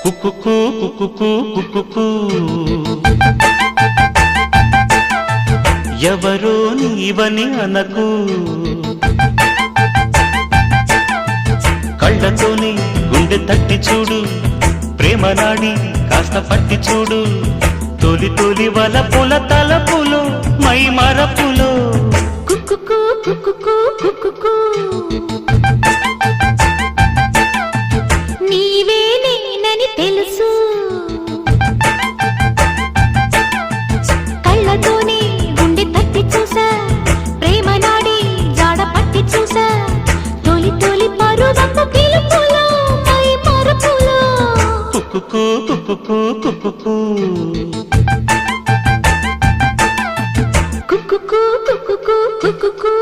కుక్కుకు కుక్కుకు కుక్కుకు ఎవరో నీవని అనకు కళ్ళతోని గుండె తట్టి చూడు ప్రేమ నాడి కాస్త పట్టి చూడు తొలి తొలి వలపుల తలపులో మై మరపులో కుక్కుకు కుక్కుకు కుక్కుకు నీవే నేనని తెలుసు కళ్ళతోనే గుండె తట్టి చూసా ప్రేమ నాడి జాడ పట్టి చూసా తొలి తొలి పరువపు పిలుపులో మై మరపులో కుక్కుకు కుక్కుకు కుక్కుకు కుక్కుకు కుక్కుకు కుక్కుకు